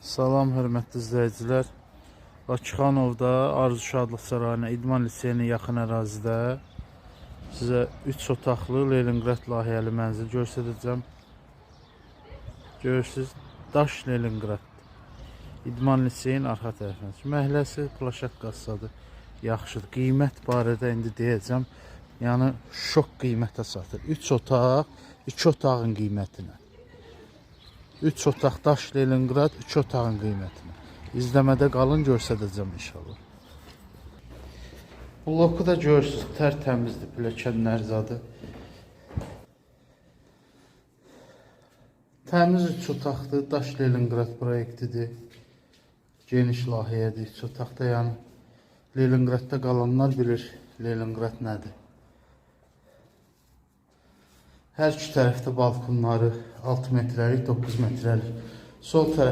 Salam hörmətli izləyicilər. Bakıxanovda Arzu Şadlıq Sarayına İdman Liseyinin yaxın ərazidə sizə 3 otaqlı Leningrad layihəli mənzil göstərəcəm. Görürsünüz, Daş Leningrad. İdman Liseyin arxa tərəfində. Məhəlləsi Plaşak Qassadır. Yaxşıdır. Qiymət barədə indi deyəcəm. Yəni şok qiymətə satır. 3 otaq, 2 otağın qiymətinə. 3 otaq Daş Leningrad, 2 otağın qiymətinə. İzləmədə qalın, göstərəcəm inşallah. Bloku da görürsünüz, tərtəmizdir, pilləkənlər zadı. Təmiz 3 otaqdır, Daş Leningrad proyektidir. Geniş layihədir, 3 otaqda yəni. Leningradda qalanlar bilir, Leningrad nədir. Hər iki tərəfdə balkonları 6 metrəlik, 9 metrəlik. Sol tərəf